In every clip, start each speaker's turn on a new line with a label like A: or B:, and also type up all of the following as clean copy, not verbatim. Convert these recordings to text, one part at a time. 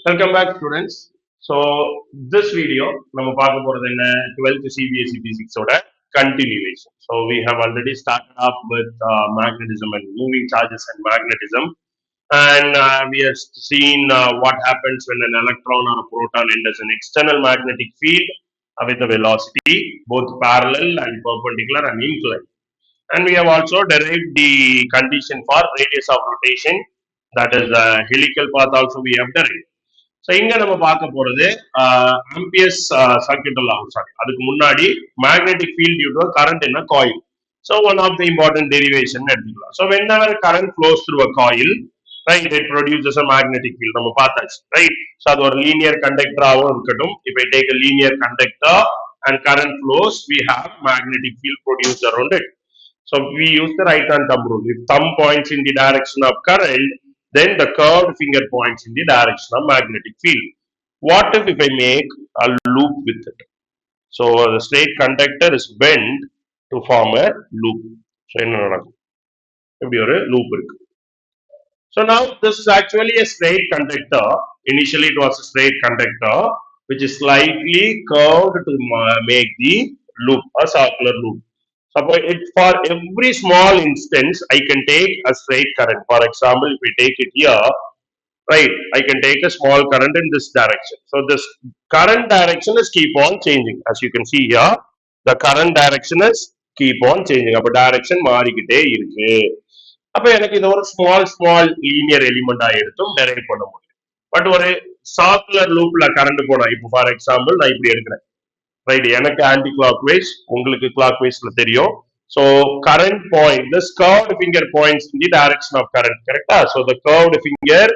A: Welcome back, students. So, this video, we will talk about the 12th CBSE physics continuation. So, we have already started off with magnetism and moving charges and magnetism. And we have seen what happens when an electron or a proton enters an external magnetic field with a velocity, both parallel and perpendicular and inclined. And we have also derived the condition for radius of rotation, that is the helical path also we have derived. So இங்க நம்ம பார்க்க போறது amperes circuit லா sorry அதுக்கு முன்னாடி magnetic field due to current in a coil. So one of the important derivation எடுத்துக்கலாம். So whenever current flows through a coil, right, it produces a magnetic field. நம்ம பார்த்தாச்சு, right. So அது ஒரு linear கண்டக்டராகவும் இருக்கட்டும். இப்போ I take a linear conductor and current flows, we have magnetic field produced around it. So we use the right hand thumb rule. If thumb points in the direction of current, then the curved finger points in the direction of magnetic field. What if I make a loop with it? So the straight conductor is bent to form a loop. So என்ன நடக்கும்? இப்படி ஒரு loop இருக்கு. So now this is actually a straight conductor. Initially it was a straight conductor which is slightly curved to make the loop, a circular loop. Suppose it for every small instance, I can take a straight current. For example, if we take it here, right, I can take a small current in this direction. So this current direction is keep on changing. As you can see here, the current direction is keep on changing. அப்ப direction மாறிக்கிட்டே இருக்கு. அப்ப எனக்கு இது ஒரு small linear element எடுத்தும் derive பண்ண முடியும். பட் ஒரு circular loopல கரண்ட் போனா, இப்போ ஃபார் எக்ஸாம்பிள் நான் இப்படி எடுக்கிறேன், ரைட், எனக்கு ஆன்டி கிளாக் வைஸ், உங்களுக்கு கிளாக் வைஸ்ல தெரியும். So current point, this curved finger points in the direction of current, correct? So the curved finger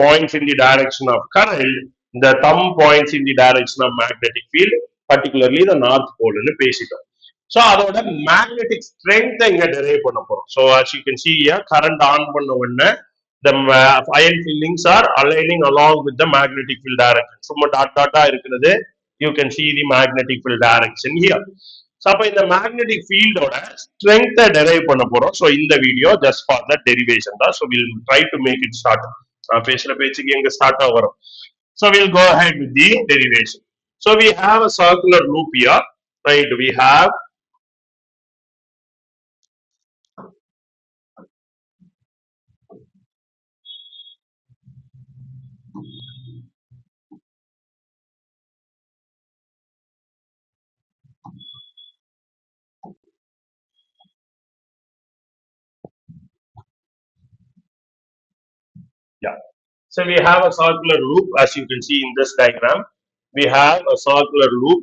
A: points in the direction of current, the thumb points in the direction of magnetic field, particularly the north pole னு பேசிட்டோம். So அதோட magnetic strength இங்க derive பண்ண போறோம். So as you can see here, current on பண்ண உடனே the iron fillings are aligning along with the magnetic field direction. சும்மா dot இருக்கிறது, you can see the magnetic field direction here. So அப்ப இந்த magnetic field ஓட strength derive பண்ண போறோம். So இந்த video just for the derivation தான். So we'll try to make it start. பேசுற பேச்சுக்கு எங்க ஸ்டார்ட் ஆகும். So we'll go ahead with the derivation. So we have a circular loop here, right? We have So we have a circular loop, as you can see in this diagram. We have a circular loop,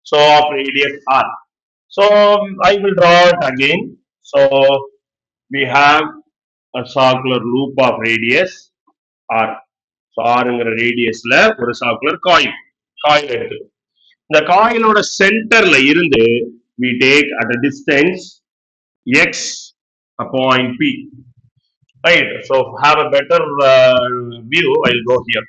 A: so of radius r. So I will draw it again. So we have a circular loop of radius r. So rங்கிற radiusல ஒரு circular coil எடுத்துக்கோ. இந்த காயிலோட சென்டர்ல இருந்து we take at a distance x a point p. Right, so have a better view. I'll go here.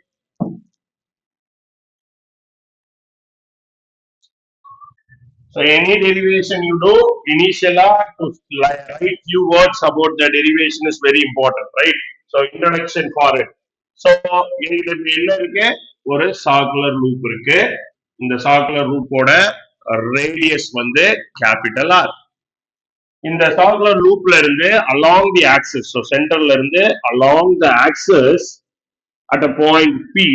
A: So any derivation you do, initially to write few words about the derivation is very important, right? So introduction for it. So எங்களுக்கு என்ன இருக்கு, ஒரு circular loop இருக்கு. இந்த circular loop ஓட radius வந்து capital R. இந்த circular loopல இருந்து along the axis, so centerல இருந்து along the axis at a point P,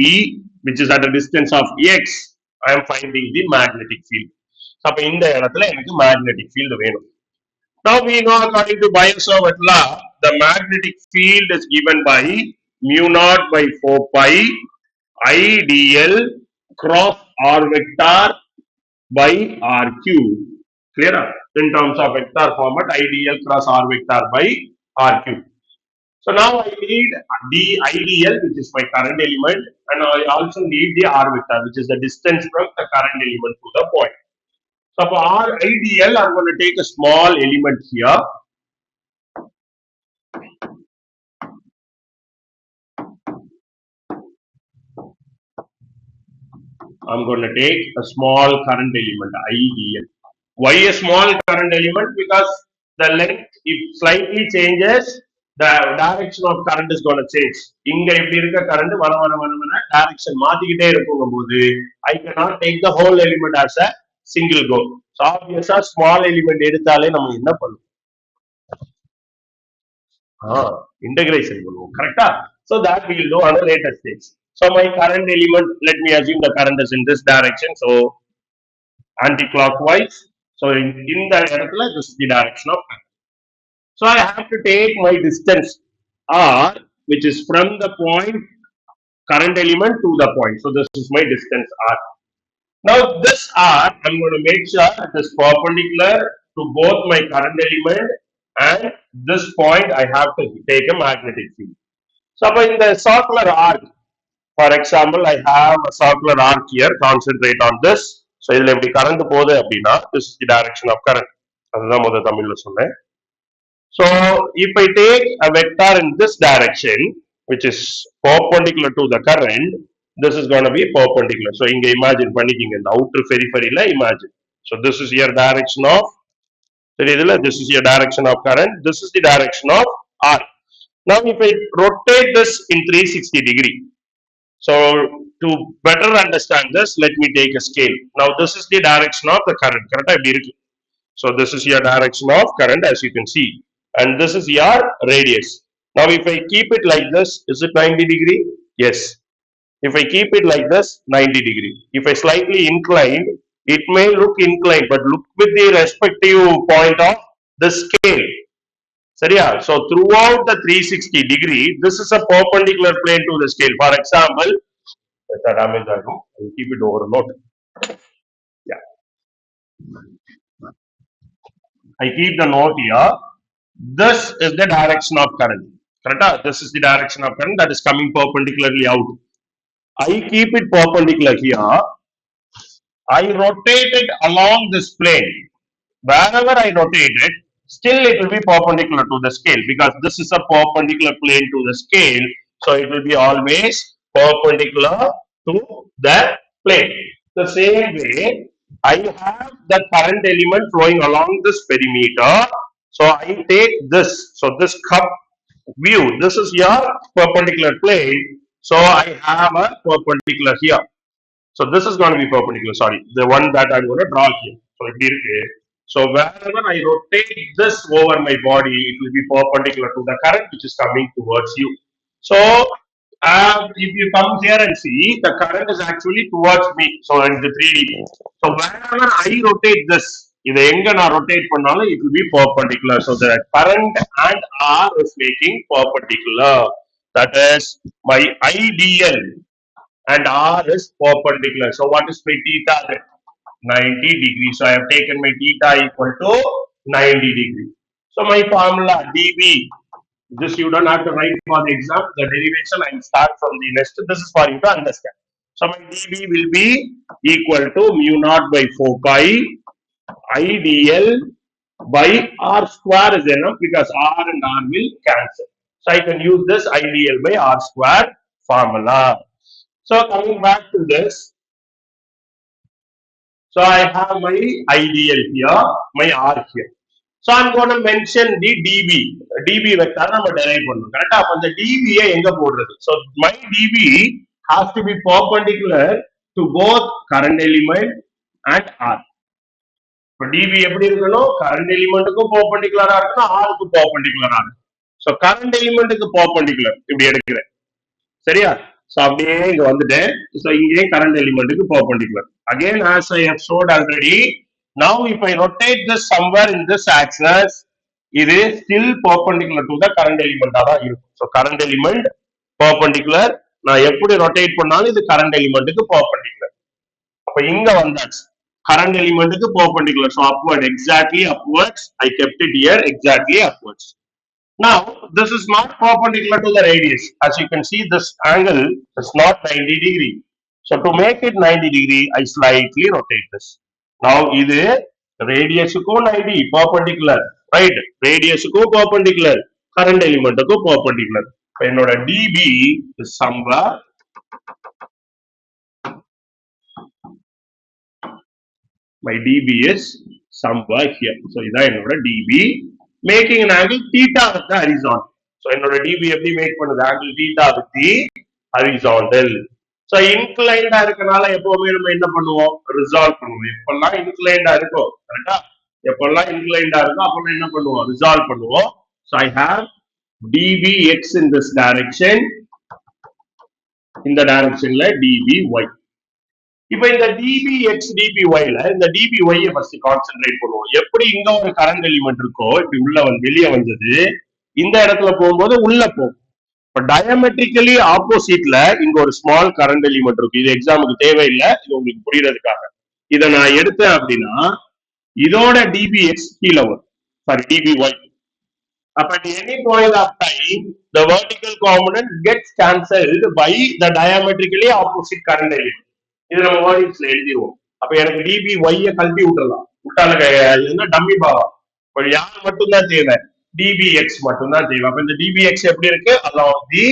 A: which is at a distance of x, I am finding the magnetic field. அப்ப இந்த இடத்துல எனக்கு magnetic field வேணும். Now we know according to Biot law, the magnetic field is given by mu naught by 4 pi I dl cross r vector by r cube. Clear? In terms of vector format, I dl cross r vector by r cube. So now I need the IDL, which is my current element, and I also need the r vector, which is the distance from the current element to the point. So for r IDL, I'm going to take a small element here. I'm going to take a small current element IDL. Why a small current element? Because the length, if slightly changes, the direction of current is going to change. இங்க இப்படி இருக்க current வர direction மாத்திக்கிட்டே இருக்கும்போது I cannot take the whole element as a single go. So obviously small element எடுத்தாலே நம்ம என்ன பண்ணுவோம்? Integration பண்ணுவோம். கரெக்ட்டா? So that we will do on a later stage. So my current element, let me assume the current is in this direction. So anti-clockwise. So in the இடத்துல this is the direction of current. So I have to take my distance r, which is from the point current element to the point. So this is my distance r. Now this r, I'm going to make sure it is perpendicular to both my current element and this point. I have to take a magnetic field. So in the circular arc, for example, I have a circular arc here. Concentrate on this. So இதுல எப்படி current போகுது அப்படின்னா this is the direction of current. அதுதான் முதல் தமிழ்ல சொன்னேன். So if I take a vector in this direction, which is perpendicular to the current, this is going to be perpendicular. So இங்க imagine பண்ணிக்கிங்க இந்த outer periphery ல imagine. So this is your direction of, this is your direction of current, this is the direction of arc. Now if I rotate this in 360 degree, so to better understand this, let me take a scale. Now this is the direction of the current, correct? So this is your direction of current, as you can see, and this is your radius. Now if I keep it like this, is it 90 degree? Yes. If I keep it like this, 90 degree. If I slightly incline, it may look inclined, but look with the respective point of the scale. So throughout the 360 degree, this is a perpendicular plane to the scale. For example, I'll keep it over a note. Yeah. I keep the note here. This is the direction of current. Correct? This is the direction of current that is coming perpendicularly out. I keep it perpendicular here. I rotate it along this plane. Wherever I rotate it, still it will be perpendicular to the scale because this is a perpendicular plane to the scale. So it will be always perpendicular to the plane. The same way, I have the current element flowing along this perimeter. So I take this. So this cup view, this is your perpendicular plane. So I have a perpendicular here. So this is going to be perpendicular. Sorry, the one that I'm going to draw here. So wherever I rotate this over my body, it will be perpendicular to the current which is coming towards you. So if you come here and see, the current is actually towards me. So in the 3D. So wherever I rotate this, if I rotate it will be perpendicular. So the current and R is making perpendicular. That is my IDL and R is perpendicular. So what is my theta then? 90 degrees. So I have taken my theta equal to 90 degrees. So my formula dV, this you don't have to write for the exam. The derivation I will start from the next. This is for you to understand. So my dV will be equal to mu naught by 4 pi IDL by R square is enough because R and R will cancel. So I can use this IDL by R square formula. So coming back to this, so I have my IDL here, my R here. So I'm going to mention the dB. dB vector நம்ம derive பண்ணனும். கரெக்ட்டா? அப்ப அந்த dB எங்க போடுறது? So my dB has to be perpendicular to both current element and R. இப்ப dB எப்படி இருக்கணும்? current elementக்கும் perpendicular-ஆ இருக்கணும், R-க்கு perpendicular-ஆ இருக்கணும். So current elementக்கு perpendicular இப்படி எடுக்கிறேன். சரியா? So அப்படியே இங்க வந்துட்டேன். So இங்கே current elementக்கு perpendicular. Again, as I have showed already, now if I rotate this somewhere in this axis, it is still perpendicular to the current element. So current element perpendicular. நான் எப்படி rotate பண்ணாலும் இது current elementக்கு perpendicular. அப்ப இங்க வந்தாச்சு. Current elementக்கு perpendicular. So upward, exactly upwards. I kept it here exactly upwards. Now, this is not perpendicular to the radius. As you can see, this angle is not 90 degree. So, to make it 90 degree, I slightly rotate this. Now, this radius is 90 perpendicular, right? Radius is perpendicular. Current element is perpendicular. So, dB is somewhere my dB is somewhere here. So, this is dB. Making an angle theta with the horizontal. So, dB எப்படி make பண்ணுது angle theta with the horizontal. So இன்க்ளைண்டா இருக்கனால எப்பவுமே நம்ம என்ன பண்ணுவோம், resolve பண்ணுவோம். எப்பெல்லாம் இன்க்ளைண்டா இருக்கோ, கரெக்டா, எப்பெல்லாம் இன்க்ளைண்டா இருக்கோ அப்பெல்லாம் என்ன பண்ணுவோம், ரிசால்வ் பண்ணுவோம். So I have dvx in this direction, இந்த டைரக்ஷன்ல dvy. இப்ப இந்த dbx dby ல இந்த dby ஃபர்ஸ்ட் கான்சென்ட்ரேட் பண்ணுவோம். எப்படி இங்க ஒரு கரண்ட் எலிமெண்ட் இருக்கோ இப்படி உள்ள வந்து வெளியே வந்தது, இந்த இடத்துல போகும்போது உள்ள போகும். இப்ப டயமெட்ரிக்கலி ஆப்போசிட்ல இங்க ஒரு ஸ்மால் கரண்ட் எலிமெண்ட் இருக்கு. இது எக்ஸாமுக்கு தேவையில்லை, இது உங்களுக்கு புரியறதுக்காக. இதை நான் எடுத்தேன் அப்படின்னா இதோட dbx கீழே வரும், சாரி dby. அப்ப at any point of time the vertical component gets cancelled by the diametrically opposite current element. இது நம்ம வேர்டிங்ஸ்ல எழுதிடுவோம். அப்ப எனக்கு dby கழட்டி விட்டுறலாம், விட்டால டம்மி பாவம். இப்ப யார் மட்டும்தான் தேவை, dbx மட்டும்தான் தேவை. அப்ப இந்த dbx எப்படி இருக்கு, along the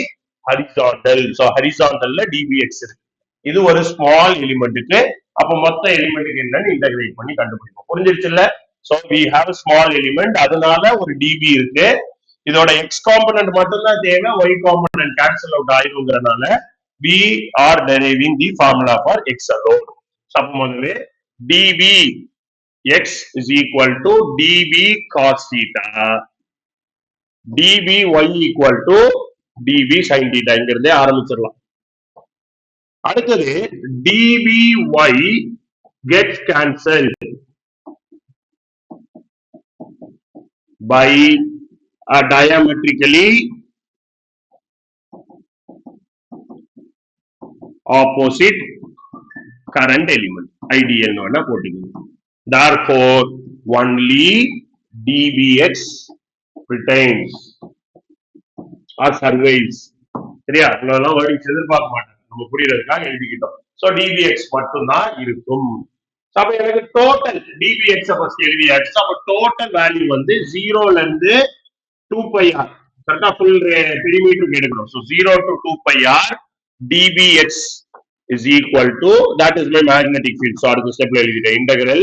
A: horizontal. சோ ஹரிசாண்டல்ல dbx இருக்கு. இது ஒரு ஸ்மால் எலிமெண்ட்டுக்கு. அப்ப மொத்த எலிமெண்ட்டுக்கு என்னன்னு இன்டகிரேட் பண்ணி கண்டுபிடிப்போம். புரிஞ்சிருச்சு இல்ல? So we have a small element, அதனால ஒரு db இருக்கு. இதோட x காம்பனன்ட் மட்டும்தான் தேவை, y காம்பனன்ட் கேன்சல் அவுட் ஆயிருங்கிறனால we are deriving the formula for x alone. அப்ப முதல்ல db x is equal to db cos theta, dby equal to db sin theta. இங்கிருந்தே ஆரம்பிச்சிடலாம். அடுத்தது dby gets cancelled by a diametrically opposite current element, ideal னு போட்டுக்கணும். Therefore only dbx retains or survives. சரியா? இவ்வளவு wordings எதிர்பார்க்க மாட்டேன், நம்ம புரியறதுக்காக எழுதிக்கிட்டோம். சோ dbx மட்டும்தான் இருக்கும். அப்ப எனக்கு டோட்டல் dbx ஃபர்ஸ்ட் எழுதியாச்சு. அப்ப டோட்டல் வேல்யூ வந்து 0 ல இருந்து 2 pi r, கரெக்ட்டா ஃபுல் பெரிமீட்டருக்கு எடுக்கணும். So 0 to 2 pi r dbx is equal to, that is my magnetic field. So அடுத்த ஸ்டெப்ல எழுதிட்டேன், integral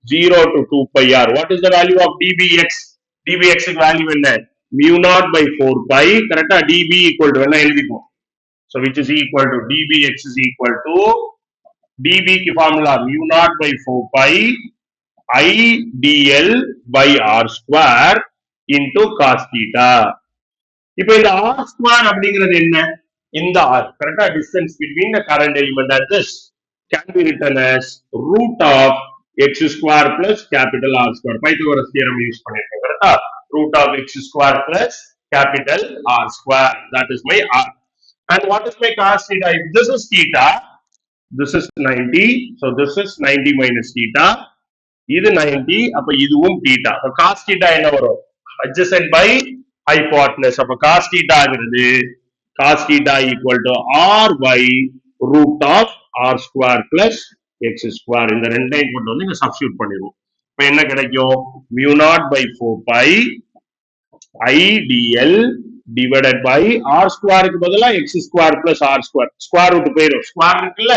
A: 0 to 2 pi r. What is the value of dbx? dbx க்கு வேல்யூ என்ன, mu naught by 4 pi, கரெக்ட்டா. db equal to என்ன எழுதிப்போம், so which is equal to dbx is equal to db की formula mu naught by 4 pi I dl by r square into cos theta. இப்ப இந்த r square அப்படிங்கிறது என்ன, இந்த r, கரெக்ட்டா, distance between the current element and this can be written as root of x square plus capital R square. Pythagoras theorem use பண்ணிருக்கேன், கரெக்ட்டா. root of x square plus capital R square, that is my r. And what is my cos theta? If this is theta, this is 90, so this is 90 minus theta, இது 90, அப்ப இதுவும் theta. அப்ப cos theta என்ன வரும், adjacent by hypotenuse. அப்ப cos theta ஆகிறது cos theta equal to r by root of r square plus x square. இந்த ரெண்டையும் கொண்டு வந்து இங்க சப்ஸ்டிட்யூட் பண்ணிடுவோம். இப்ப என்ன கிடைக்கும், mu naught by 4 pi I dl divided by r square க்கு பதிலா x square plus r square, square root போயிடும், ஸ்கொயர் இருக்குல்ல,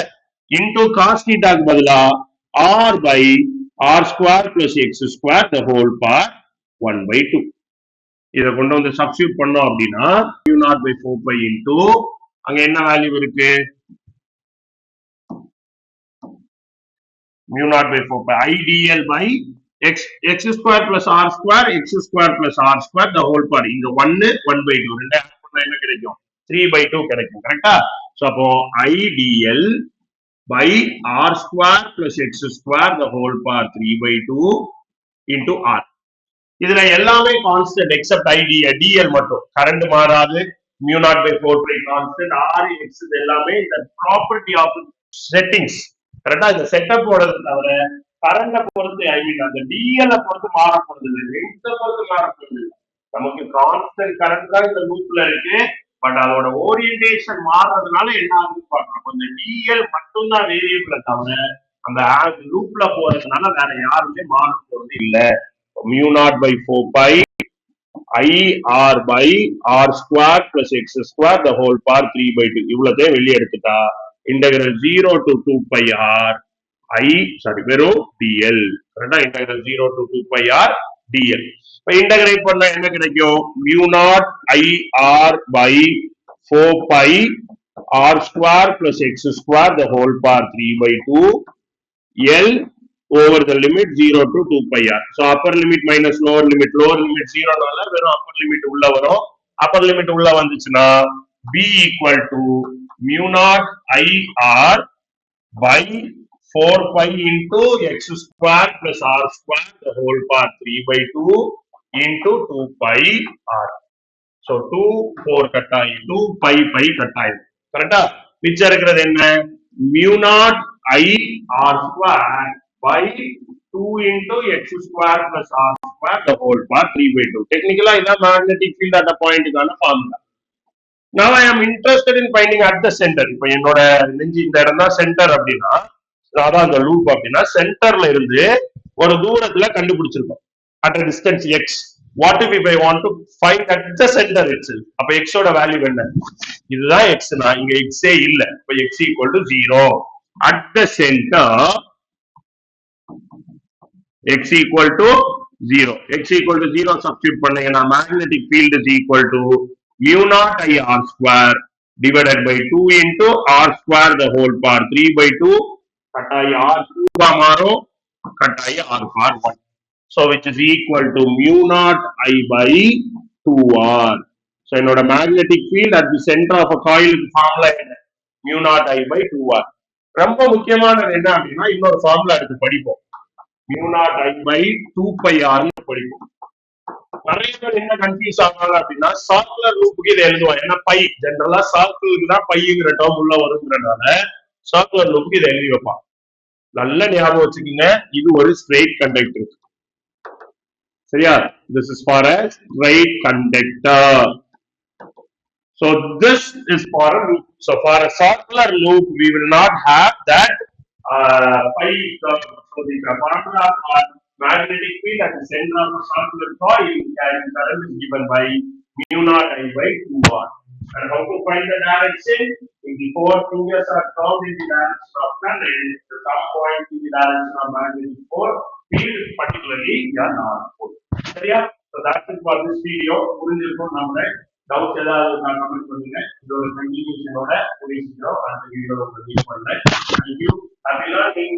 A: into cos theta க்கு பதிலா r by r square plus x square the whole part 1 by 2. இத கொண்டு வந்து substitute பண்ணோம் அப்படின்னா mu naught by 4 pi into அங்க என்ன வேல்யூ இருக்கு, mu naught by 4 pi I dl by x square plus r square, x square plus r square the whole part. இங்க 1 1 by 2 ரெண்டு ஆட் பண்ணா என்ன கிடைக்கும், 3 by 2 கிடைக்கும், கரெக்ட்டா. சோ அப்போ I dl by r square plus x square the whole part 3 by 2 into r. இதுல எல்லாமே கான்ஸ்டன்ட் எக்ஸப்ட் dl மட்டும், கரண்ட் மாறாது, mu naught by 4 pi constant, r x எல்லாமே இந்த ப்ராப்பர்ட்டி ஆஃப் செட்டிங்ஸ், கரெக்ட்டா. இந்த செட்டப் போடுறது தவிர கரண்ட பொறுத்து, ஐ மீன் அந்த dl பொறுத்து மாற போறது இல்லை, லென்த் பொறுத்து மாற போறது இல்லை. நமக்கு கான்ஸ்டன்ட் கரண்ட் தான் இந்த லூப்ல இருக்கு, பட் அதோட ஓரியன்டேஷன் மாறுறதுனால என்ன ஆகுது பார்க்கணும். இந்த dl மட்டும் தான் வேரியபிள் தவிர அந்த லூப்ல போறதுனால வேற யாருமே மாற போறது இல்ல. mu naught by 4 pi I r by r square plus x square the whole part 3 by 2. இவ்வளவுதே வெளியே எடுத்துட்டா integral 0 to 2 pi r வெறும் dl, கரெக்ட்டா. integral 0 to 2 pi r dl. இப்ப இன்டகிரேட் பண்ணா என்ன கிடைக்கும், mu naught I r by 4 pi r square plus x square the whole power 3 by 2 L over the limit 0 to 2 pi r. So upper limit minus lower limit 0 நால வெறும் upper limit உள்ள வரும். upper limit உள்ள வந்துச்சுன்னா b equal to mu naught I r by 4 pi into x square plus r square the whole power 3 by 2 into 2 pi r. So 2 4 cut ஆகி 2 pi pi cut ஆகி கரெக்டா மிச்சம் இருக்கிறது என்ன mu naught I r square by 2 into x square plus r square the whole power 3 by 2. Technically, இதான் magnetic field at a point கான formula. Now I am interested in finding at the center. இப்போ என்னோட நெஞ்சு இந்த இடம் தான் centre அப்படின்னா அதான் அந்த லூப் அப்படின்னா சென்டர்ல இருந்து ஒரு தூரத்துல கண்டுபிடிச்சிருக்கோம் at a distance x. What if I want to find at the center itself? அப்ப x ஓட வேல்யூ என்ன இதுதான் x னா இங்க x ஏ இல்ல அப்ப x equal to 0 at the center x equal to 0 x equal to 0 substitute பண்ணீங்கன்னா magnetic field is equal to mu naught I r square divided by 2 into r square the whole power 3 by 2 கட்டாயி r cube மாறும் கட்டாயி r power 1. So which is equal to mu naught I by 2r. So என்னோட magnetic field at the center of a coil formula என்ன mu naught I by 2r. ரொம்ப முக்கியமானது என்ன அப்படின்னா இன்னொரு formula எடுத்து படிப்போம் mu naught I by 2 pi r னு படிப்போம். நிறைய பேர் என்ன கன்ஃபியூஸ் ஆகாங்க அப்படின்னா சர்க்குலர் லூப்புக்கு இதை எழுதுவாங்க ஏன்னா பை ஜெனரலா சர்க்கிளுக்கு தான் பைங்கிற டேர்ம் உள்ள வருங்கிறனால சர்க்குலர் லூப்புக்கு இதை எழுதி வைப்பாங்க. நல்ல ஞாபகம் வச்சுக்கோங்க இது ஒரு ஸ்ட்ரெயிட் கண்டக்டர் சரியா this is for a straight conductor. So this is for a loop. So for a circular loop we will not have that pi term. So the formula for magnetic field at the center of a circular coil carrying current is given by mu naught I by 2r. And how to find the direction? If the four fingers are turned in the direction of current, the thumb point in the direction of magnetic force, field particularly your north pole. சரியா? So that's it for this video. புரிஞ்சிருக்கும் நம்ம doubt ஏதாவது comment பண்ணுங்க. இதோட கண்டினியூஷனோட முடிச்சிரோம் அந்த வீடியோவை release பண்றேன். Thank you. Happy learning.